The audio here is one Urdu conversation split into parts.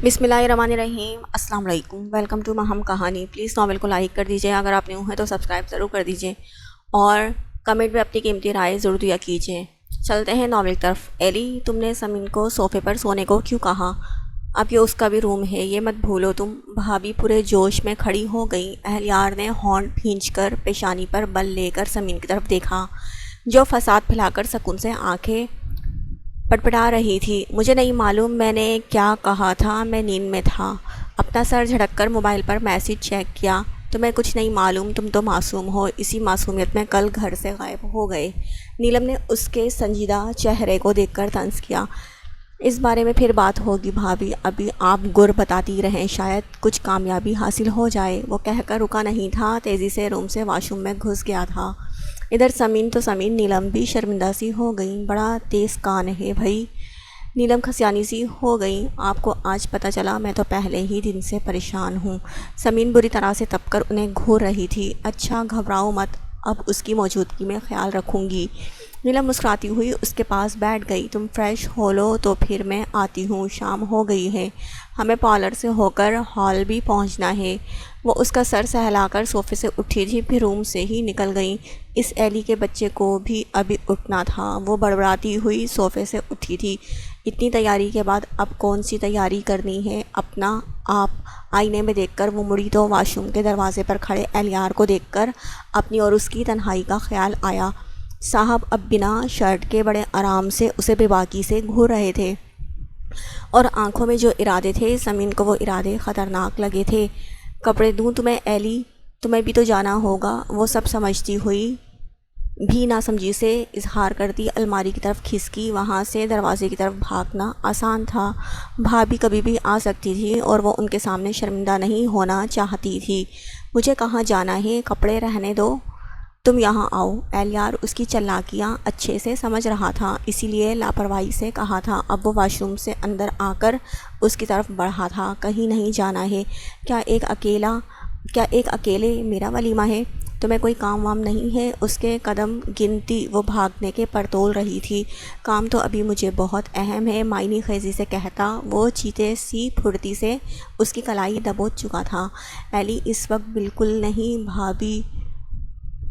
بسم اللہ الرحمن الرحیم۔ السلام علیکم، ویلکم ٹو مہم کہانی۔ پلیز ناول کو لائک کر دیجیے، اگر آپ نیو ہیں تو سبسکرائب ضرور کر دیجیے اور کمنٹ میں اپنی قیمتی رائے ضرور دیا کیجیے۔ چلتے ہیں ناول کی طرف۔ ایلی، تم نے سمین کو صوفے پر سونے کو کیوں کہا؟ اب یہ اس کا بھی روم ہے، یہ مت بھولو تم۔ بھابھی پورے جوش میں کھڑی ہو گئی۔ اہلیار نے ہونٹ بھینچ کر پیشانی پر بل لے کر سمین کی طرف دیکھا، جو فساد پھیلا کر سکون سے آنکھیں پٹپٹا رہی تھی۔ مجھے نہیں معلوم میں نے کیا کہا تھا، میں نیند میں تھا۔ اپنا سر جھٹک کر موبائل پر میسج چیک کیا۔ تمہیں کچھ نہیں معلوم، تم تو معصوم ہو۔ اسی معصومیت میں کل گھر سے غائب ہو گئے۔ نیلم نے اس کے سنجیدہ چہرے کو دیکھ کر طنز کیا۔ اس بارے میں پھر بات ہوگی بھابھی، ابھی آپ گر بتاتی رہیں، شاید کچھ کامیابی حاصل ہو جائے۔ وہ کہہ کر رکا نہیں تھا، تیزی سے روم سے واش روم میں گھس گیا تھا۔ ادھر سمین تو سمین، نیلم بھی شرمندہ سی ہو گئی۔ بڑا تیز کان ہے بھائی، نیلم کھسیانی سی ہو گئی۔ آپ کو آج پتہ چلا، میں تو پہلے ہی دن سے پریشان ہوں۔ سمین بری طرح سے تپ کر انہیں گھور رہی تھی۔ اچھا، گھبراؤ مت، اب اس کی موجودگی میں خیال رکھوں گی۔ نیلم مسکراتی ہوئی اس کے پاس بیٹھ گئی۔ تم فریش ہو لو تو پھر میں آتی ہوں، شام ہو گئی ہے، ہمیں پارلر سے ہو کر ہال بھی پہنچنا ہے۔ وہ اس کا سر سہلا کر صوفے سے اٹھی تھی، پھر روم سے ہی نکل گئیں۔ اس ایلی کے بچے کو بھی ابھی اٹھنا تھا۔ وہ بڑبڑاتی ہوئی صوفے سے اٹھی تھی۔ اتنی تیاری کے بعد اب کون سی تیاری کرنی ہے؟ اپنا آپ آئینے میں دیکھ کر وہ مڑی تو واش روم کے دروازے پر کھڑے اہلیار کو دیکھ کر اپنی اور اس کی تنہائی کا خیال آیا۔ صاحب اب بنا شرٹ کے بڑے آرام سے اسے بے باکی سے گھور رہے تھے، اور آنکھوں میں جو ارادے تھے، سمین کو وہ ارادے خطرناک لگے تھے۔ کپڑے دوں تمہیں ایلی، تمہیں بھی تو جانا ہوگا، وہ سب سمجھتی ہوئی بھی نہ سمجھی سے اظہار کرتی الماری کی طرف کھسکی۔ وہاں سے دروازے کی طرف بھاگنا آسان تھا، بھابھی کبھی بھی آ سکتی تھی اور وہ ان کے سامنے شرمندہ نہیں ہونا چاہتی تھی۔ مجھے کہاں جانا ہے، کپڑے رہنے دو، تم یہاں آؤ۔ اہلیار اس کی چالاکیاں اچھے سے سمجھ رہا تھا، اسی لیے لاپرواہی سے کہا تھا۔ اب وہ واش روم سے اندر آ کر اس کی طرف بڑھا تھا۔ کہیں نہیں جانا ہے؟ کیا ایک اکیلے میرا ولیمہ ہے؟ تمہیں کوئی کام وام نہیں ہے؟ اس کے قدم گنتی وہ بھاگنے کے پر تول رہی تھی۔ کام تو ابھی مجھے بہت اہم ہے، معنی خیزی سے کہتا وہ چیتے سی پھرتی سے اس کی کلائی دبوچ چکا تھا۔ ایلی، اس وقت بالکل نہیں، بھابھی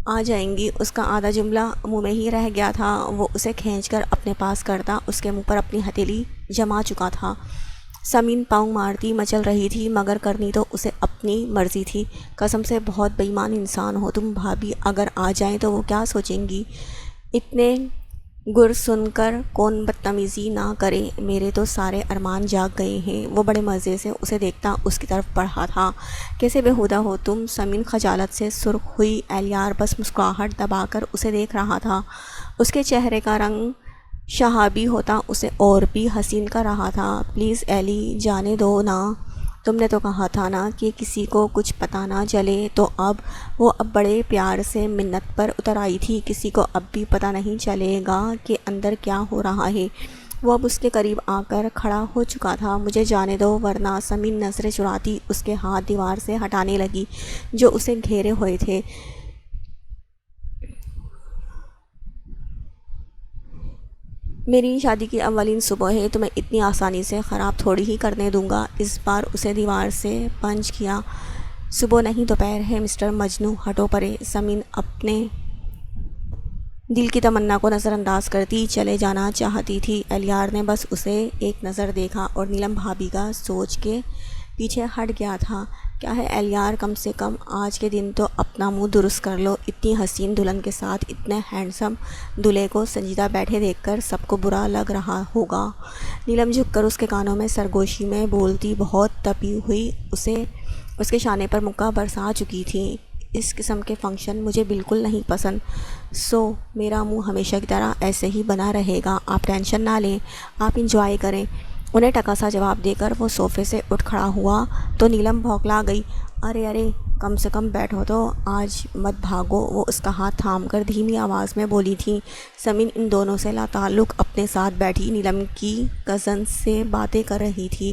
آ جائیں گی۔ اس کا آدھا جملہ منہ میں ہی رہ گیا تھا۔ وہ اسے کھینچ کر اپنے پاس کرتا اس کے منہ پر اپنی ہتھیلی جما چکا تھا۔ سمین پاؤں مارتی مچل رہی تھی، مگر کرنی تو اسے اپنی مرضی تھی۔ قسم سے بہت بے ایمان انسان ہو تم بھابھی، اگر آ جائیں تو وہ کیا سوچیں گی؟ اتنے گر سن کر کون بدتمیزی نہ کرے، میرے تو سارے ارمان جاگ گئے ہیں۔ وہ بڑے مزے سے اسے دیکھتا اس کی طرف بڑھا تھا۔ کیسے بےہودہ ہو تم؟ سمین خجالت سے سرخ ہوئی۔ اہلیار بس مسکراہٹ دبا کر اسے دیکھ رہا تھا۔ اس کے چہرے کا رنگ شہابی ہوتا اسے اور بھی حسین کر رہا تھا۔ پلیز ایلی، جانے دو نا، تم نے تو کہا تھا نا کہ کسی کو کچھ پتہ نہ چلے۔ تو وہ اب بڑے پیار سے منت پر اتر آئی تھی۔ کسی کو اب بھی پتہ نہیں چلے گا کہ اندر کیا ہو رہا ہے۔ وہ اب اس کے قریب آ کر کھڑا ہو چکا تھا۔ مجھے جانے دو ورنہ۔ سمین نظریں چراتی اس کے ہاتھ دیوار سے ہٹانے لگی جو اسے گھیرے ہوئے تھے۔ میری شادی کی اولین صبح ہے، تمہیں اتنی آسانی سے خراب تھوڑی ہی کرنے دوں گا۔ اس بار اسے دیوار سے پنچ کیا۔ صبح نہیں دوپہر ہے مسٹر مجنوں، ہٹو پرے۔ سمین اپنے دل کی تمنا کو نظر انداز کرتی چلے جانا چاہتی تھی۔ اہلیار نے بس اسے ایک نظر دیکھا اور نیلم بھابھی کا سوچ کے پیچھے ہٹ گیا تھا۔ کیا ہے اہلیار، کم سے کم آج کے دن تو اپنا منہ درست کر لو۔ اتنی حسین دلہن کے ساتھ اتنے ہینڈسم دولہے کو سنجیدہ بیٹھے دیکھ کر سب کو برا لگ رہا ہوگا۔ نیلم جھک کر اس کے کانوں میں سرگوشی میں بولتی بہت تپی ہوئی اس کے شانے پر مکہ برسا چکی تھی۔ اس قسم کے فنکشن مجھے بالکل نہیں پسند، میرا منہ ہمیشہ کی طرح ایسے ہی بنا رہے گا۔ آپ ٹینشن نہ لیں، آپ انجوائے کریں۔ انہیں ٹکا سا جواب دے کر وہ صوفے سے اٹھ کھڑا ہوا تو نیلم بھوکلا گئی۔ ارے کم سے کم بیٹھو تو، آج مت بھاگو۔ وہ اس کا ہاتھ تھام کر دھیمی آواز میں بولی تھی۔ سمین ان دونوں سے لاتعلق اپنے ساتھ بیٹھی نیلم کی کزن سے باتیں کر رہی تھی۔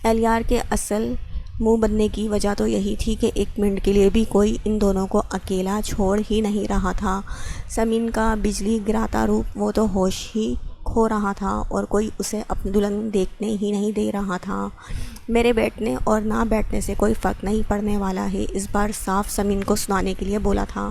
اہلیار کے اصل منہ بننے کی وجہ تو یہی تھی کہ ایک منٹ کے لیے بھی کوئی ان دونوں کو اکیلا چھوڑ ہی نہیں رہا تھا۔ سمین کا بجلی گراتا روپ وہ تو ہوش ہی کھو رہا تھا اور کوئی اسے اپنی دلہن دیکھنے ہی نہیں دے رہا تھا۔ میرے بیٹھنے اور نہ بیٹھنے سے کوئی فرق نہیں پڑنے والا ہے، اس بار صاف سمین کو سنانے کے لیے بولا تھا،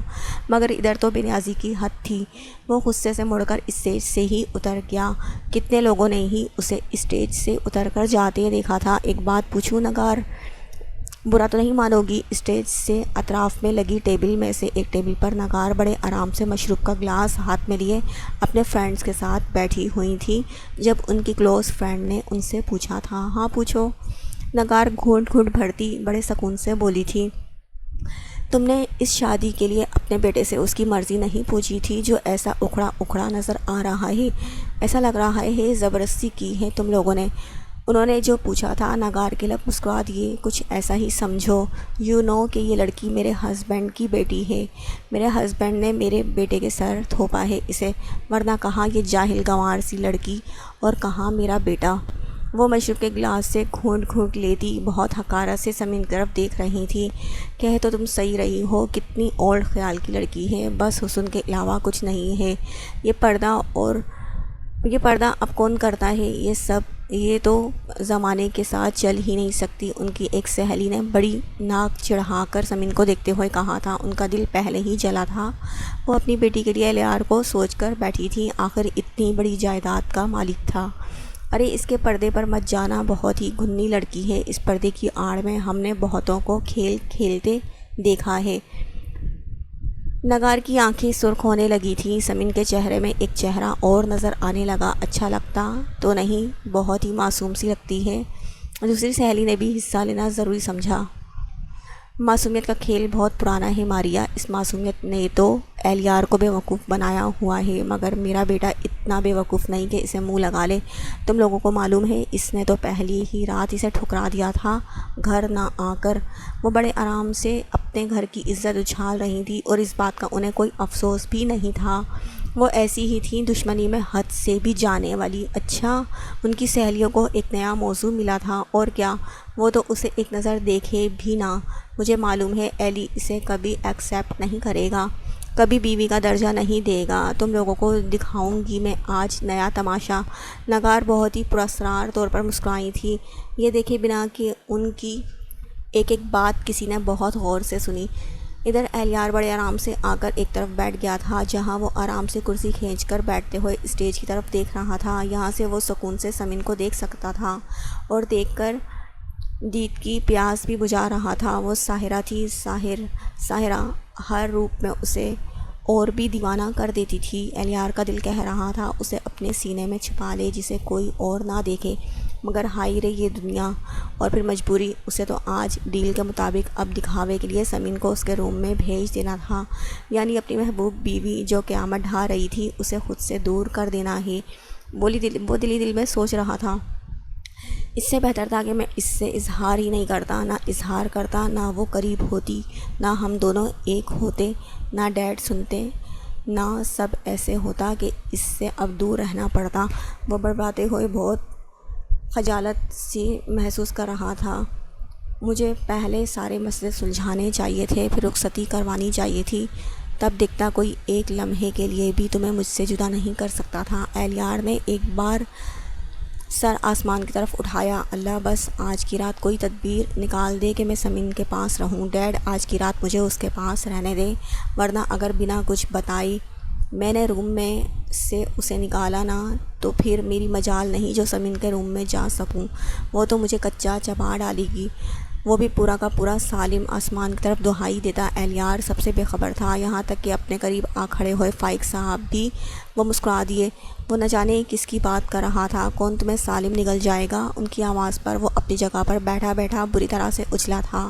مگر ادھر تو بے نیازی کی حد تھی۔ وہ غصے سے مڑ کر اسٹیج سے ہی اتر گیا۔ کتنے لوگوں نے ہی اسے اسٹیج سے اتر کر جاتے دیکھا تھا۔ ایک بات پوچھوں نگار، برا تو نہیں مانو گی؟ اسٹیج سے اطراف میں لگی ٹیبل میں سے ایک ٹیبل پر نگار بڑے آرام سے مشروب کا گلاس ہاتھ میں لیے اپنے فرینڈز کے ساتھ بیٹھی ہوئی تھی۔ جب ان کی کلوز فرینڈ نے ان سے پوچھا تھا، ہاں پوچھو، نگار گھونٹ گھونٹ بھرتی بڑے سکون سے بولی تھی، تم نے اس شادی کے لیے اپنے بیٹے سے اس کی مرضی نہیں پوچھی تھی جو ایسا اکھڑا اکھڑا نظر آ رہا ہے؟ ایسا لگ رہا ہے زبردستی کی ہے تم لوگوں نے۔ انہوں نے جو پوچھا تھا، نگار کے لب مسکرا دیے، کچھ ایسا ہی سمجھو، یو نو کہ یہ لڑکی میرے ہسبینڈ کی بیٹی ہے، میرے ہسبینڈ نے میرے بیٹے کے سر تھوپا ہے اسے، ورنہ کہاں یہ جاہل گنوار سی لڑکی اور کہاں میرا بیٹا۔ وہ مشروب کے گلاس سے گھونٹ گھونٹ لیتی بہت حقارت سے سمین کی طرف دیکھ رہی تھی۔ کہہ تو تم صحیح رہی ہو، کتنی اولڈ خیال کی لڑکی ہے، بس حسن کے علاوہ کچھ نہیں ہے۔ یہ پردہ اب کون کرتا ہے یہ سب، یہ تو زمانے کے ساتھ چل ہی نہیں سکتی۔ ان کی ایک سہیلی نے بڑی ناک چڑھا کر سمین کو دیکھتے ہوئے کہا تھا۔ ان کا دل پہلے ہی جلا تھا، وہ اپنی بیٹی کے لیے الیار کو سوچ کر بیٹھی تھی، آخر اتنی بڑی جائیداد کا مالک تھا۔ ارے اس کے پردے پر مت جانا، بہت ہی گھنی لڑکی ہے، اس پردے کی آڑ میں ہم نے بہتوں کو کھیل کھیلتے دیکھا ہے۔ نگار کی آنکھیں سرخ ہونے لگی تھیں، سمین کے چہرے میں ایک چہرہ اور نظر آنے لگا، اچھا لگتا تو نہیں، بہت ہی معصوم سی لگتی ہے۔ دوسری سہیلی نے بھی حصہ لینا ضروری سمجھا، معصومیت کا کھیل بہت پرانا ہے ماریا، اس معصومیت نے تو الیار کو بے وقوف بنایا ہوا ہے، مگر میرا بیٹا اتنا بے وقوف نہیں کہ اسے منہ لگا لے۔ تم لوگوں کو معلوم ہے اس نے تو پہلی ہی رات اسے ٹھکرا دیا تھا گھر نہ آ کر۔ وہ بڑے آرام سے اپنے گھر کی عزت اچھال رہی تھی اور اس بات کا انہیں کوئی افسوس بھی نہیں تھا۔ وہ ایسی ہی تھیں، دشمنی میں حد سے بھی جانے والی۔ اچھا، ان کی سہیلیوں کو ایک نیا موضوع ملا تھا، اور کیا، وہ تو اسے ایک نظر دیکھے بھی نہ۔ مجھے معلوم ہے ایلی اسے کبھی ایکسیپٹ نہیں کرے گا، کبھی بیوی کا درجہ نہیں دے گا۔ تم لوگوں کو دکھاؤں گی میں آج نیا تماشا۔ نگار بہت ہی پراسرار طور پر مسکرائی تھی، یہ دیکھے بنا کہ ان کی ایک ایک بات کسی نے بہت غور سے سنی۔ ادھر الیار بڑے آرام سے آ کر ایک طرف بیٹھ گیا تھا، جہاں وہ آرام سے کرسی کھینچ کر بیٹھتے ہوئے اسٹیج کی طرف دیکھ رہا تھا۔ یہاں سے وہ سکون سے سمین کو دیکھ سکتا تھا اور دیکھ کر دید کی پیاس بھی بجھا رہا تھا۔ وہ ساحرہ تھی، ساحرہ ہر روپ میں اسے اور بھی دیوانہ کر دیتی تھی۔ الیار کا دل کہہ رہا تھا اسے اپنے سینے میں چھپا لے، جسے کوئی اور نہ دیکھے، مگر ہائی رے یہ دنیا، اور پھر مجبوری، اسے تو آج ڈیل کے مطابق اب دکھاوے کے لیے سمین کو اس کے روم میں بھیج دینا تھا، یعنی اپنی محبوب بیوی جو قیامت ڈھا رہی تھی اسے خود سے دور کر دینا ہے۔ وہ دل میں سوچ رہا تھا، اس سے بہتر تھا کہ میں اس سے اظہار ہی نہیں کرتا، نہ اظہار کرتا، نہ وہ قریب ہوتی، نہ ہم دونوں ایک ہوتے، نہ ڈیڈ سنتے، نہ سب ایسے ہوتا کہ اس سے اب دور رہنا پڑتا۔ وہ بڑبڑاتے ہوئے بہت خجالت سی محسوس کر رہا تھا۔ مجھے پہلے سارے مسئلے سلجھانے چاہیے تھے، پھر رخصتی کروانی چاہیے تھی، تب دکھتا کوئی ایک لمحے کے لیے بھی تمہیں مجھ سے جدا نہیں کر سکتا تھا۔ الیار نے ایک بار سر آسمان کی طرف اٹھایا، اللہ بس آج کی رات کوئی تدبیر نکال دے کہ میں سمین کے پاس رہوں۔ ڈیڈ آج کی رات مجھے اس کے پاس رہنے دے، ورنہ اگر بنا کچھ بتائی میں نے روم میں سے اسے نکالا نا تو پھر میری مجال نہیں جو سمین کے روم میں جا سکوں، وہ تو مجھے کچا چبا ڈالے گی۔ وہ بھی پورا کا پورا سالم آسمان کی طرف دہائی دیتا۔ الیار سب سے بے خبر تھا، یہاں تک کہ اپنے قریب آ کھڑے ہوئے فائق صاحب بھی وہ مسکرا دیے۔ وہ نہ جانے کس کی بات کر رہا تھا، کون تمہیں سالم نگل جائے گا، ان کی آواز پر وہ اپنی جگہ پر بیٹھا بیٹھا بری طرح سے اچھلا تھا۔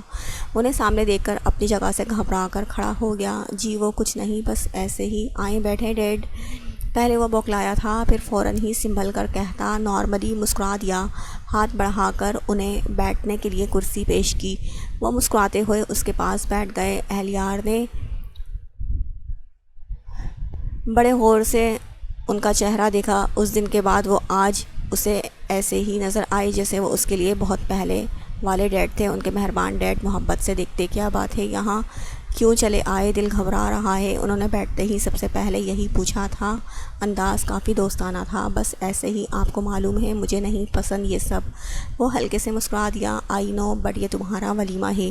انہیں سامنے دیکھ کر اپنی جگہ سے گھبرا کر کھڑا ہو گیا۔ جی وہ کچھ نہیں، بس ایسے ہی آئیں بیٹھیں ڈیڈ۔ پہلے وہ بوکلایا تھا، پھر فوراً ہی سنبھل کر کہتا، نارملی مسکرا دیا، ہاتھ بڑھا کر انہیں بیٹھنے کے لیے کرسی پیش کی۔ وہ مسکراتے ہوئے اس کے پاس بیٹھ گئے۔ الیار نے بڑے غور سے ان کا چہرہ دیکھا۔ اس دن کے بعد وہ آج اسے ایسے ہی نظر آئے جیسے وہ اس کے لیے بہت پہلے والے ڈیڈ تھے، ان کے مہربان ڈیڈ، محبت سے دیکھتے۔ کیا بات ہے، یہاں کیوں چلے آئے، دل گھبرا رہا ہے؟ انہوں نے بیٹھتے ہی سب سے پہلے یہی پوچھا تھا۔ انداز کافی دوستانہ تھا۔ بس ایسے ہی، آپ کو معلوم ہے مجھے نہیں پسند یہ سب۔ وہ ہلکے سے مسکرا دیا۔ آئی نو، بٹ یہ تمہارا ولیمہ ہے،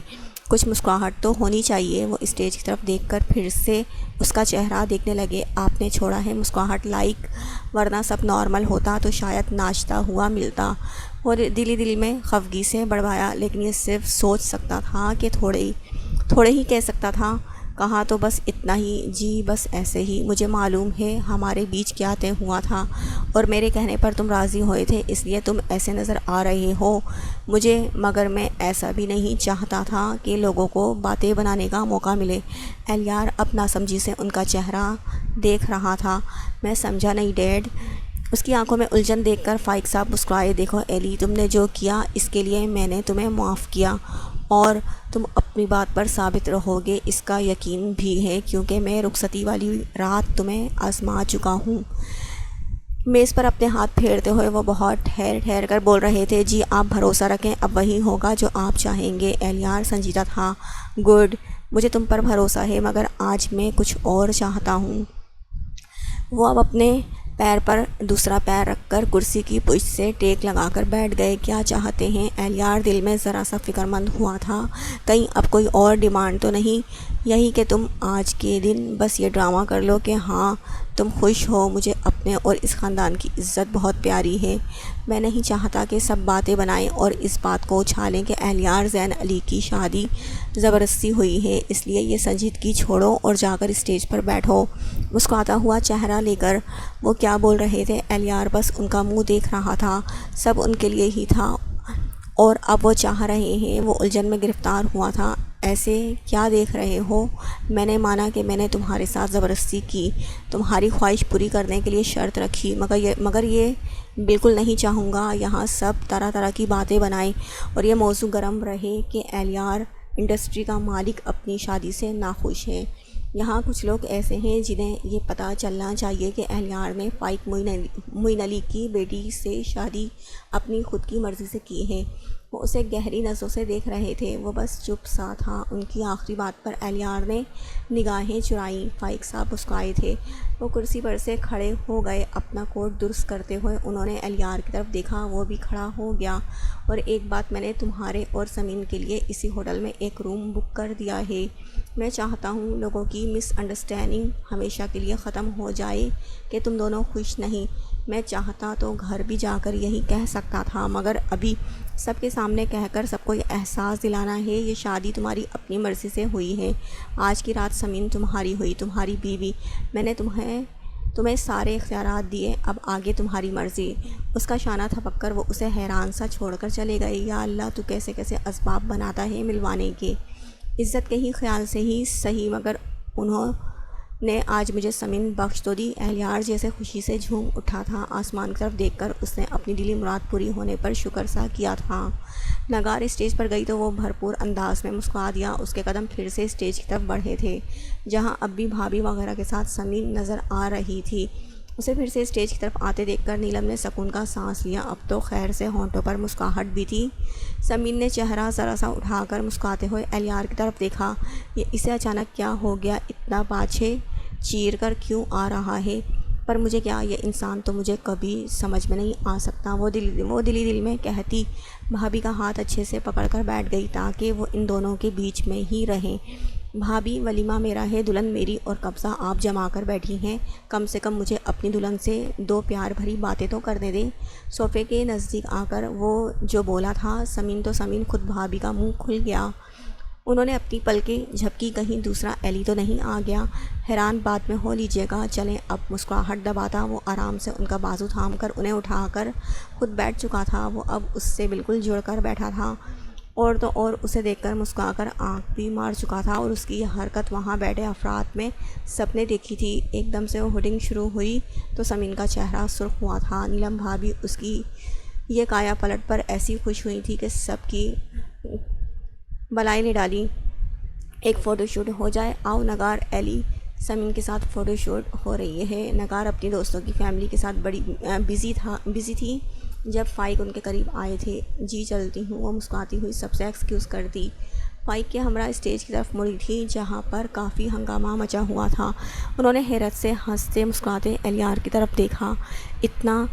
کچھ مسکراہٹ تو ہونی چاہیے۔ وہ اسٹیج کی طرف دیکھ کر پھر سے اس کا چہرہ دیکھنے لگے۔ آپ نے چھوڑا ہے مسکراہٹ لائک، ورنہ سب نارمل ہوتا تو شاید ناچتا ہوا ملتا۔ وہ دل میں خفگی سے بڑھایا، لیکن یہ صرف سوچ سکتا تھا کہ تھوڑے ہی کہہ سکتا تھا۔ کہا تو بس اتنا ہی، جی بس ایسے ہی۔ مجھے معلوم ہے ہمارے بیچ کیا طے ہوا تھا، اور میرے کہنے پر تم راضی ہوئے تھے، اس لیے تم ایسے نظر آ رہے ہو مگر میں ایسا بھی نہیں چاہتا تھا کہ لوگوں کو باتیں بنانے کا موقع ملے۔ ایلیار اب ناسمجھی سے ان کا چہرہ دیکھ رہا تھا۔ میں سمجھا نہیں ڈیڈ۔ اس کی آنکھوں میں الجھن دیکھ کر فائق صاحب مسکرائے۔ دیکھو ایلی، تم نے جو کیا اس کے لیے میں نے تمہیں معاف کیا، اور تم اپنی بات پر ثابت رہو گے اس کا یقین بھی ہے، کیونکہ میں رخصتی والی رات تمہیں آزما چکا ہوں۔ میز پر اپنے ہاتھ پھیرتے ہوئے وہ بہت ٹھہر کر بول رہے تھے۔ جی آپ بھروسہ رکھیں، اب وہی ہوگا جو آپ چاہیں گے۔ ایلیار سنجیدہ تھا۔ گڈ، مجھے تم پر بھروسہ ہے، مگر آج میں کچھ اور چاہتا ہوں۔ وہ اب اپنے پیر پر دوسرا پیر رکھ کر کرسی کی پشت سے ٹیک لگا کر بیٹھ گئے۔ کیا چاہتے ہیں؟ ایلیار دل میں ذرا سا فکر مند ہوا تھا۔ کہیں اب کوئی اور ڈیمانڈ تو نہیں؟ یہی کہ تم آج کے دن بس یہ ڈرامہ کر لو کہ ہاں تم خوش ہو۔ مجھے اپنے اور اس خاندان کی عزت بہت پیاری ہے۔ میں نہیں چاہتا کہ سب باتیں بنائیں اور اس بات کو اچھالیں کہ ایلیار زین علی کی شادی زبردستی ہوئی ہے، اس لیے یہ سنجیدگی چھوڑو اور جا کر اسٹیج پر بیٹھو۔ مسکراتا ہوا چہرہ لے کر وہ کیا بول رہے تھے؟ ایلیار بس ان کا منہ دیکھ رہا تھا۔ سب ان کے لیے ہی تھا، اور اب وہ چاہ رہے ہیں۔ وہ الجھن میں گرفتار ہوا تھا۔ ایسے کیا دیکھ رہے ہو؟ میں نے مانا کہ میں نے تمہارے ساتھ زبردستی کی، تمہاری خواہش پوری کرنے کے لیے شرط رکھی، مگر یہ بالکل نہیں چاہوں گا یہاں سب طرح طرح کی باتیں بنائیں اور یہ موضوع گرم رہے کہ ایلیار انڈسٹری کا مالک اپنی شادی سے ناخوش ہے۔ یہاں کچھ لوگ ایسے ہیں جنہیں یہ پتہ چلنا چاہیے کہ ایلیار نے فائق معین علی کی بیٹی سے شادی اپنی خود کی مرضی سے کی ہے۔ وہ اسے گہری نظروں سے دیکھ رہے تھے۔ وہ بس چپ سا تھا۔ ان کی آخری بات پر ایلیار نے نگاہیں چرائیں۔ فائق صاحب مسکرائے تھے۔ وہ کرسی پر سے کھڑے ہو گئے۔ اپنا کوٹ درست کرتے ہوئے انہوں نے ایلیار کی طرف دیکھا۔ وہ بھی کھڑا ہو گیا۔ اور ایک بات، میں نے تمہارے اور سمین کے لیے اسی ہوٹل میں ایک روم بک کر دیا ہے۔ میں چاہتا ہوں لوگوں کی مس انڈرسٹینڈنگ ہمیشہ کے لیے ختم ہو جائے کہ تم دونوں خوش نہیں۔ میں چاہتا تو گھر بھی جا کر یہی کہہ سکتا تھا، مگر ابھی سب کے سامنے کہہ کر سب کو یہ احساس دلانا ہے یہ شادی تمہاری اپنی مرضی سے ہوئی ہے۔ آج کی رات سمین تمہاری ہوئی، تمہاری بیوی۔ میں نے تمہیں سارے اختیارات دیے، اب آگے تمہاری مرضی۔ اس کا شانہ تھپک کر وہ اسے حیران سا چھوڑ کر چلے گئے۔ یا اللہ، تو کیسے کیسے اسباب بناتا ہے ملوانے کے۔ عزت کے ہی خیال سے ہی صحیح، مگر انہوں نے آج مجھے سمین بخش تو دی۔ ایلیار جیسے خوشی سے جھوم اٹھا تھا۔ آسمان کی طرف دیکھ کر اس نے اپنی دلی مراد پوری ہونے پر شکر سا کیا تھا۔ نگار اسٹیج پر گئی تو وہ بھرپور انداز میں مسکرا دیا۔ اس کے قدم پھر سے اسٹیج کی طرف بڑھے تھے، جہاں اب بھی بھابھی وغیرہ کے ساتھ سمین نظر آ رہی تھی۔ اسے پھر سے اسٹیج کی طرف آتے دیکھ کر نیلم نے سکون کا سانس لیا۔ اب تو خیر سے ہونٹوں پر مسکراہٹ بھی تھی۔ سمین نے چہرہ ذرا سا اٹھا کر مسکراتے ہوئے ایلیار کی طرف دیکھا۔ اسے اچانک کیا ہو گیا؟ اتنا پاچھے چیر کر کیوں آ رہا ہے؟ پر مجھے کیا، یہ انسان تو مجھے کبھی سمجھ میں نہیں آ سکتا۔ وہ دل میں کہتی بھابھی کا ہاتھ اچھے سے پکڑ کر بیٹھ گئی تاکہ وہ ان دونوں کے بیچ میں ہی رہیں۔ بھابھی، ولیمہ میرا ہے، دلہن میری، اور قبضہ آپ جما کر بیٹھی ہیں۔ کم سے کم مجھے اپنی دلہن سے دو پیار بھری باتیں تو کرنے دیں۔ صوفے کے نزدیک آ کر وہ جو بولا تھا سمین خود بھابھی کا منہ کھل گیا۔ انہوں نے اپنی پلکیں جھپکی، کہیں دوسرا ایلی تو نہیں آ گیا۔ حیران بعد میں ہو لیجیے گا۔ چلیں اب۔ مسکراہٹ دباتا وہ آرام سے ان کا بازو تھام کر انہیں اٹھا کر خود بیٹھ چکا تھا۔ وہ اب اس سے بالکل جڑ کر بیٹھا تھا، اور تو اور اسے دیکھ کر مسکرا کر آنکھ بھی مار چکا تھا، اور اس کی یہ حرکت وہاں بیٹھے افراد میں سب نے دیکھی تھی۔ ایک دم سے وہ ہوڈنگ شروع ہوئی تو سمین کا چہرہ سرخ ہوا تھا۔ نیلم بھابھی اس کی یہ کایا پلٹ پر ایسی خوش ہوئی تھی کہ سب کی بلائیں نے ڈالی۔ ایک فوٹو شوٹ ہو جائے، آؤ نگار۔ ایلی سمین کے ساتھ فوٹو شوٹ ہو رہی ہے۔ نگار اپنی دوستوں کی فیملی کے ساتھ بڑی بزی تھی جب فائق ان کے قریب آئے تھے۔ جی چلتی ہوں، وہ مسکراتی ہوئی سب سے ایکسکیوز کرتی۔ فائق کے ہمراہ اسٹیج کی طرف مڑی تھی جہاں پر کافی ہنگامہ مچا ہوا تھا۔ انہوں نے حیرت سے ہنستے مسکراتے اہلیار کی طرف دیکھا، اتنا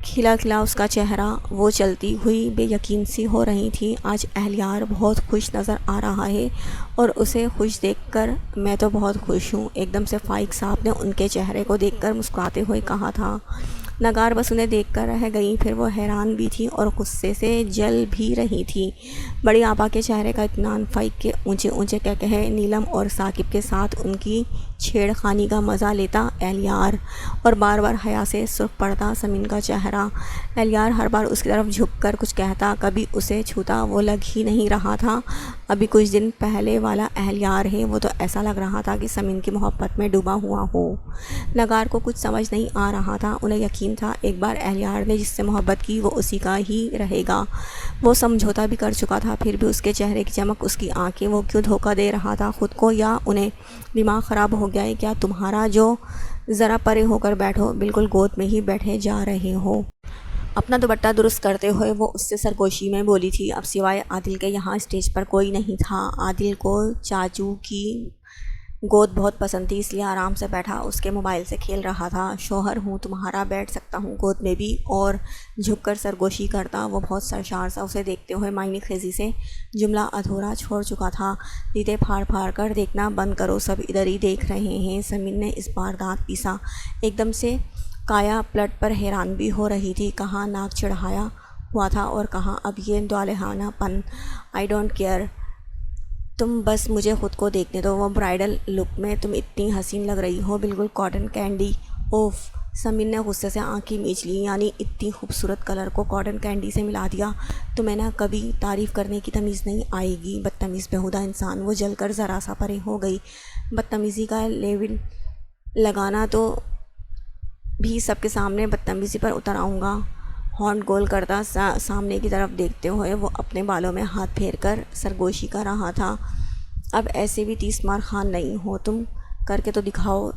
کھلا کھلا اس کا چہرہ، وہ چلتی ہوئی بے یقین سی ہو رہی تھی۔ آج اہلیار بہت خوش نظر آ رہا ہے اور اسے خوش دیکھ کر میں تو بہت خوش ہوں، ایک دم سے فائق صاحب نے ان کے چہرے کو دیکھ کر مسکراتے ہوئے کہا تھا۔ نگار بس انہیں دیکھ کر رہ گئی، پھر وہ حیران بھی تھی اور غصے سے جل بھی رہی تھی۔ بڑی آپا کے چہرے کا اطمینان، فائق کے اونچے اونچے کہے، نیلم اور ثاقب کے ساتھ ان کی چھیڑ خانی کا مزہ لیتا اہلیار، اور بار بار حیا سے سرخ پڑتا سمین کا چہرہ۔ اہلیار ہر بار اس کی طرف جھک کر کچھ کہتا، کبھی اسے چھوتا، وہ لگ ہی نہیں رہا تھا ابھی کچھ دن پہلے والا اہلیار ہے، وہ تو ایسا لگ رہا تھا کہ سمین کی محبت میں ڈوبا ہوا ہو۔ نگار کو کچھ سمجھ نہیں آ رہا تھا، انہیں یقین تھا ایک بار اہلیار نے جس سے محبت کی وہ اسی کا ہی رہے گا۔ وہ سمجھوتا بھی کر چکا تھا، پھر بھی اس کے چہرے کی چمک، اس کی آنکھیں، وہ کیوں دھوکہ دے رہا تھا خود کو، یا انہیں دماغ خراب ہو گیا ہے کیا؟ تمہارا جو ذرا پرے ہو کر بیٹھو، بالکل گود میں ہی بیٹھے جا رہے ہو۔ اپنا دوپٹہ درست کرتے ہوئے وہ اس سے سرگوشی میں بولی تھی۔ اب سوائے عادل کے یہاں اسٹیج پر کوئی نہیں تھا۔ عادل کو چاچو کی گود بہت پسند تھی، اس لیے آرام سے بیٹھا اس کے موبائل سے کھیل رہا تھا۔ شوہر ہوں تمہارا، بیٹھ سکتا ہوں گود میں بھی، اور جھک کر سرگوشی کرتا۔ وہ بہت سرشار سا اسے دیکھتے ہوئے معنی خیزی سے جملہ ادھورا چھوڑ چکا تھا۔ دیدے پھاڑ پھاڑ کر دیکھنا بند کرو، سب ادھر ہی دیکھ رہے ہیں۔ سمین نے اس بار دانت پیسا، ایک دم سے کایا پلٹ پر حیران بھی ہو رہی تھی۔ کہاں ناک چڑھایا ہوا تھا اور کہاں اب یہ دالہانہ پن۔ آئی ڈونٹ کیئر، تم بس مجھے خود کو دیکھنے دو۔ وہ برائڈل لک میں تم اتنی حسین لگ رہی ہو، بالکل کاٹن کینڈی۔ اوف، سمین نے غصے سے آنکھیں میچ لی، یعنی اتنی خوبصورت کلر کو کاٹن کینڈی سے ملا دیا؟ تمہیں نہ کبھی تعریف کرنے کی تمیز نہیں آئے گی، بدتمیز بیہودہ انسان۔ وہ جل کر ذرا سا پرے ہو گئی۔ بدتمیزی کا لیبل لگانا تو بھی سب کے سامنے بدتمیزی پر اتر آؤں گا۔ ہونٹ گول کرتا سامنے کی طرف دیکھتے ہوئے وہ اپنے بالوں میں ہاتھ پھیر کر سرگوشی کر رہا تھا۔ اب ایسے بھی 30 مار خان نہیں ہو تم، کر کے تو دکھاؤ۔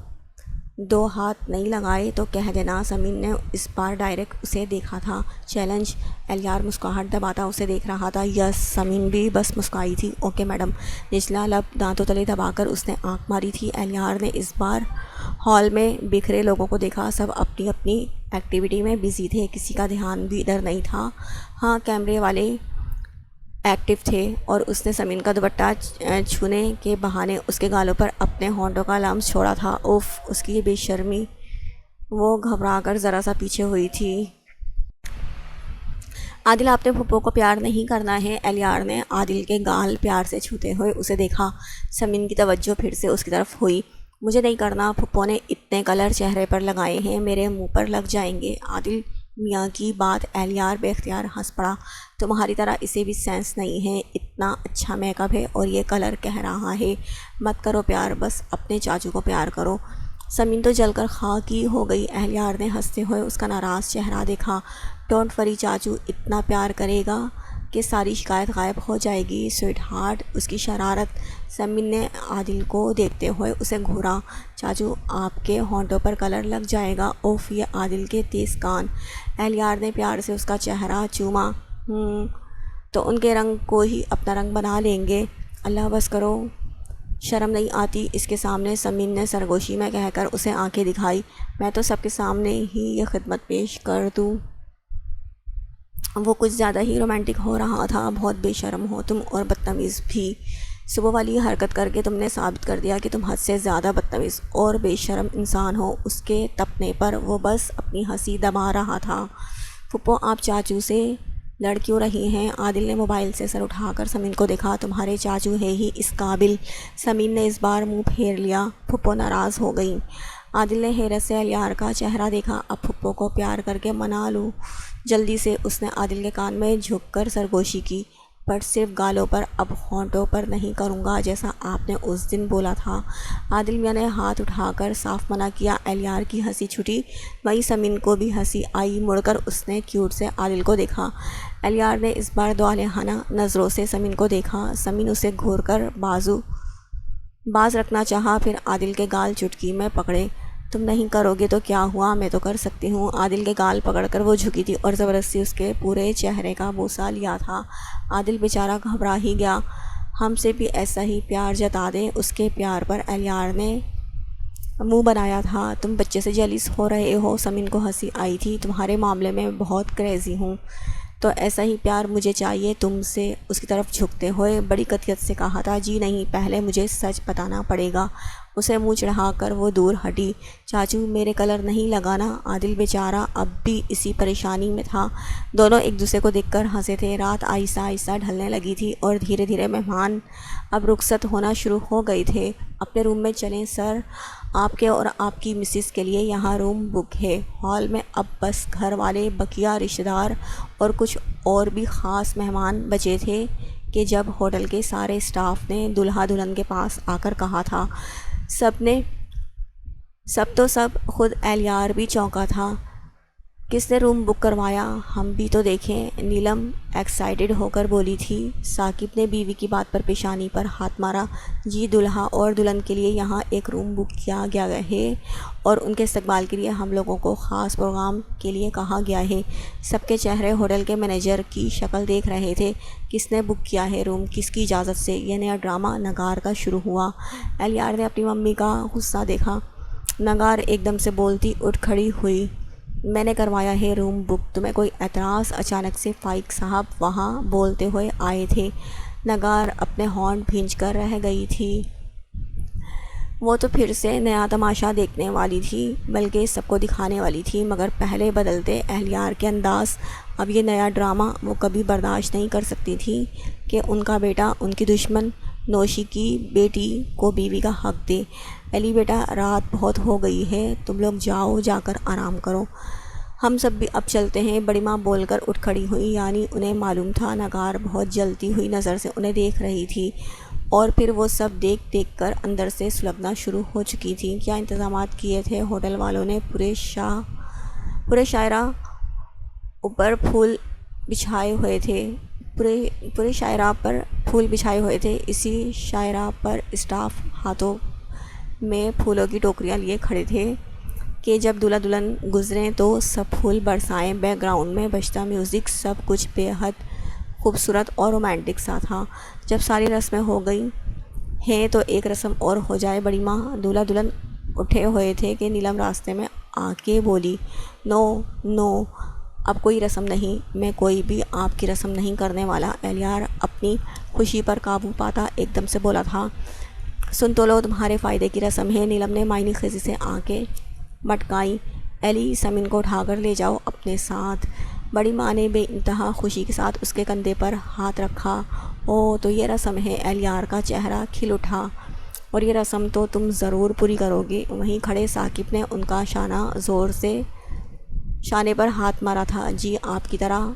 2 ہاتھ نہیں لگائے تو کہہ دینا۔ سمین نے اس بار ڈائریکٹ اسے دیکھا تھا، چیلنج۔ اہلیار مسکراہٹ دباتا اسے دیکھ رہا تھا۔ یس، سمین بھی بس مسکرائی تھی۔ Okay madam. نچلا لب دانتوں تلے دبا کر اس نے آنکھ ماری تھی۔ اہلیار نے اس بار ہال میں بکھرے لوگوں کو دیکھا، سب اپنی اپنی ایکٹیویٹی میں بزی تھے، کسی کا دھیان بھی ادھر نہیں تھا۔ ہاں، کیمرے والے ایکٹیو تھے، اور اس نے سمین کا دوپٹہ چھونے کے بہانے اس کے گالوں پر اپنے ہونٹوں کا لمس چھوڑا تھا۔ اوف، اس کی یہ بے شرمی! وہ گھبرا کر ذرا سا پیچھے ہوئی تھی۔ عادل، آپ نے پھپھو کو پیار نہیں کرنا ہے؟ اہلیار نے عادل کے گال پیار سے چھوتے ہوئے اسے دیکھا۔ سمین کی توجہ پھر سے اس کی طرف ہوئی۔ مجھے نہیں کرنا، پھپھو نے اتنے کلر چہرے پر لگائے ہیں، میرے منہ پر لگ جائیں گے۔ عادل میاں کی بات، اہلیار بے اختیار ہنس پڑا۔ تمہاری طرح اسے بھی سینس نہیں ہے، اتنا اچھا میک اپ ہے اور یہ کلر کہہ رہا ہے مت کرو پیار، بس اپنے چاچو کو پیار کرو۔ سمین تو جل کر خاک ہی ہو گئی۔ اہلیار نے ہنستے ہوئے اس کا ناراض چہرہ دیکھا۔ ڈونٹ وری، چاچو اتنا پیار کرے گا کہ ساری شکایت غائب ہو جائے گی، سویٹ ہارٹ۔ اس کی شرارت۔ سمین نے عادل کو دیکھتے ہوئے اسے گھورا۔ چاچو، آپ کے ہونٹوں پر کلر لگ جائے گا۔ اوف، یہ عادل کے تیز کان۔ اہلیار نے پیار سے اس کا چہرہ چوما۔ تو ان کے رنگ کو ہی اپنا رنگ بنا لیں گے۔ اللہ بس کرو، شرم نہیں آتی اس کے سامنے؟ سمین نے سرگوشی میں کہہ کر اسے آنکھیں دکھائی۔ میں تو سب کے سامنے ہی یہ خدمت پیش کر دوں؟ وہ کچھ زیادہ ہی رومانٹک ہو رہا تھا۔ بہت بے شرم ہو تم، اور بدتمیز بھی۔ صبح والی حرکت کر کے تم نے ثابت کر دیا کہ تم حد سے زیادہ بدتمیز اور بے شرم انسان ہو۔ اس کے تپنے پر وہ بس اپنی ہنسی دبا رہا تھا۔ پھپھو، آپ چاچو سے لڑ کیوں رہی ہیں؟ عادل نے موبائل سے سر اٹھا کر سمین کو دیکھا۔ تمہارے چاچو ہے ہی اس قابل۔ سمین نے اس بار منہ پھیر لیا۔ پھپھو ناراض ہو گئیں۔ عادل نے حیرت سے اہلیار کا چہرہ دیکھا۔ اب پھپھو کو پیار کر کے منا لوں جلدی سے۔ اس نے عادل کے کان میں جھک کر سرگوشی کی، پر صرف گالوں پر، اب ہونٹوں پر نہیں کروں گا جیسا آپ نے اس دن بولا تھا۔ عادل میاں نے ہاتھ اٹھا کر صاف منع کیا۔ اہلیار کی ہنسی چھٹی، وہیں سمین کو بھی ہنسی آئی۔ مڑ کر اس نے کیوٹ سے عادل کو دیکھا۔ اہلیار نے اس بار دالہانہ نظروں سے سمین کو دیکھا۔ سمین اسے گھور کر باز رکھنا چاہا، پھر عادل کے گال چٹکی میں پکڑے۔ تم نہیں کرو گے تو کیا ہوا، میں تو کر سکتی ہوں۔ عادل کے گال پکڑ کر وہ جھکی تھی اور زبردستی اس کے پورے چہرے کا بوسہ لیا تھا۔ عادل بیچارہ گھبرا ہی گیا۔ ہم سے بھی ایسا ہی پیار جتا دیں۔ اس کے پیار پر الیار نے منہ بنایا تھا۔ تم بچے سے جیلس ہو رہے ہو؟ سمین کو ہنسی آئی تھی۔ تمہارے معاملے میں بہت کریزی ہوں، تو ایسا ہی پیار مجھے چاہیے تم سے، اس کی طرف جھکتے ہوئے بڑی قطعیت سے کہا تھا۔ جی نہیں، پہلے مجھے سچ بتانا پڑے گا۔ اسے منہ چڑھا کر وہ دور ہٹی۔ چاچو میرے کلر نہیں لگانا؟ عادل بیچارہ اب بھی اسی پریشانی میں تھا۔ دونوں ایک دوسرے کو دیکھ کر ہنسے تھے۔ رات آہستہ آہستہ ڈھلنے لگی تھی اور دھیرے دھیرے مہمان اب رخصت ہونا شروع ہو گئے تھے۔ اپنے روم میں چلیں سر، آپ کے اور آپ کی مسز کے لیے یہاں روم بک ہے۔ ہال میں اب بس گھر والے، بقیہ رشتہ دار اور کچھ اور بھی خاص مہمان بچے تھے کہ جب ہوٹل کے سارے اسٹاف نے دلہا دلہن کے پاس آ کر کہا تھا، سب خود الیار بھی چونکا تھا۔ کس نے روم بک کروایا؟ ہم بھی تو دیکھیں، نیلم ایکسائٹڈ ہو کر بولی تھی۔ ثاقب نے بیوی کی بات پر پیشانی پر ہاتھ مارا۔ جی، دلہا اور دلہن کے لیے یہاں ایک روم بک کیا گیا ہے اور ان کے استقبال کے لیے ہم لوگوں کو خاص پروگرام کے لیے کہا گیا ہے۔ سب کے چہرے ہوٹل کے مینیجر کی شکل دیکھ رہے تھے۔ کس نے بک کیا ہے روم؟ کس کی اجازت سے؟ یہ نیا ڈرامہ نگار کا شروع ہوا۔ الیار نے اپنی ممی کا غصہ دیکھا۔ نگار ایک دم سے بولتی اٹھ کھڑی ہوئی۔ میں نے کروایا ہے روم بک، تمہیں کوئی اعتراض؟ اچانک سے فائق صاحب وہاں بولتے ہوئے آئے تھے۔ نگار اپنے ہونٹ بھینچ کر رہ گئی تھی۔ وہ تو پھر سے نیا تماشا دیکھنے والی تھی، بلکہ سب کو دکھانے والی تھی، مگر پہلے بدلتے الیار کے انداز، اب یہ نیا ڈرامہ وہ کبھی برداشت نہیں کر سکتی تھی کہ ان کا بیٹا ان کی دشمن نوشی کی بیٹی کو بیوی کا حق دے۔ ایلی بیٹا، رات بہت ہو گئی ہے، تم لوگ جاؤ، جا کر آرام کرو، ہم سب بھی اب چلتے ہیں۔ بڑی ماں بول کر اٹھ کھڑی ہوئی، یعنی انہیں معلوم تھا نگار بہت جلتی ہوئی نظر سے انہیں دیکھ رہی تھی، اور پھر وہ سب دیکھ کر اندر سے سلگنا شروع ہو چکی تھی۔ کیا انتظامات کیے تھے ہوٹل والوں نے؟ پورے شاہراہ اوپر پھول بچھائے ہوئے تھے، پورے شاہراہ پر پھول بچھائے ہوئے تھے۔ اسی شاہراہ پر اسٹاف ہاتھوں میں پھولوں کی ٹوکریاں لیے کھڑے تھے کہ جب دلہا دلہن گزریں تو سب پھول برسائیں۔ بیک گراؤنڈ میں بجتا میوزک، سب کچھ بے حد خوبصورت اور رومانٹک سا تھا۔ جب ساری رسمیں ہو گئی ہیں تو ایک رسم اور ہو جائے بڑی ماں۔ دلہا دلہن اٹھے ہوئے تھے کہ نیلم راستے میں آ کے بولی، نو، اب کوئی رسم نہیں، میں کوئی بھی آپ کی رسم نہیں کرنے والا۔ الیار اپنی خوشی پر قابو پاتا ایک دم سے بولا تھا، سن تو لو، تمہارے فائدے کی رسم ہے۔ نیلم نے معنی خیزی سے آنکھیں مٹکائیں۔ ایلی، سمین کو اٹھا کر لے جاؤ اپنے ساتھ۔ بڑی ماں نے بے انتہا خوشی کے ساتھ اس کے کندھے پر ہاتھ رکھا۔ او، تو یہ رسم ہے؟ الیار کا چہرہ کھل اٹھا۔ اور یہ رسم تو تم ضرور پوری کرو گے۔ وہیں کھڑے ثاقب نے ان کا زور سے شانے پر ہاتھ مارا تھا۔ جی، آپ کی طرح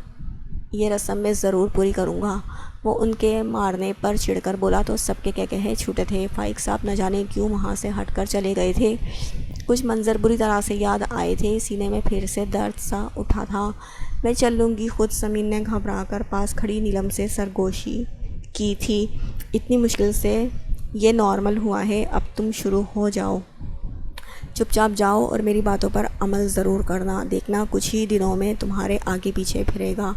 یہ رسم میں ضرور پوری کروں گا۔ وہ ان کے مارنے پر چڑھ کر بولا تو سب کے کہے چھوٹے تھے۔ فائق صاحب نہ جانے کیوں وہاں سے ہٹ کر چلے گئے تھے۔ کچھ منظر بری طرح سے یاد آئے تھے، سینے میں پھر سے درد سا اٹھا تھا۔ میں چل لوں گی خود، سمین نے گھبرا کر پاس کھڑی نیلم سے سرگوشی کی تھی۔ اتنی مشکل سے یہ نارمل ہوا ہے، اب تم شروع ہو جاؤ، چپ چاپ جاؤ اور میری باتوں پر عمل ضرور کرنا، دیکھنا کچھ ہی دنوں میں تمہارے آگے پیچھے پھرے گا۔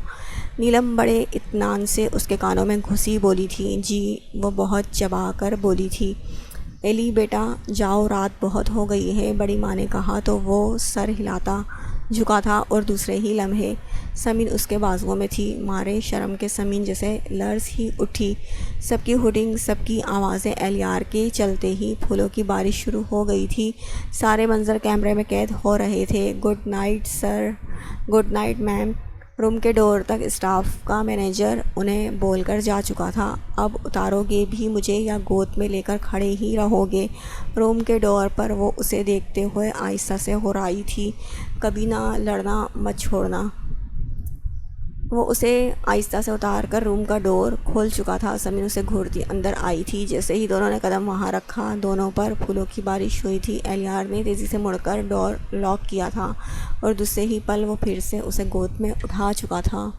نیلم بڑے اطمینان سے اس کے کانوں میں گھسی بولی تھی۔ جی، وہ بہت چبا کر بولی تھی۔ ایلی بیٹا جاؤ، رات بہت ہو گئی ہے، بڑی ماں نے کہا تو وہ سر ہلاتا جھکا تھا اور دوسرے ہی لمحے سمین اس کے بازوؤں میں تھی۔ مارے شرم کے سمین جیسے لرز ہی اٹھی۔ سب کی ہوٹنگ، سب کی آوازیں، الیار کے چلتے ہی پھولوں کی بارش شروع ہو گئی تھی۔ سارے منظر کیمرے میں قید ہو رہے تھے۔ Good night sir, good night میم۔ روم کے ڈور تک اسٹاف کا مینیجر انہیں بول کر جا چکا تھا۔ اب اتارو گے بھی مجھے یا گود میں لے کر کھڑے ہی رہو گے؟ روم کے ڈور پر وہ اسے دیکھتے ہوئے آہستہ سے ہرائی تھی۔ کبھی نہ لڑنا، مت چھوڑنا۔ وہ اسے آہستہ سے اتار کر روم کا ڈور کھول چکا تھا۔ سمین اسے گھورتی اندر آئی تھی۔ جیسے ہی دونوں نے قدم وہاں رکھا، دونوں پر پھولوں کی بارش ہوئی تھی۔ الیار نے تیزی سے مڑ کر ڈور لاک کیا تھا اور دوسرے ہی پل وہ پھر سے اسے گود میں اٹھا چکا تھا۔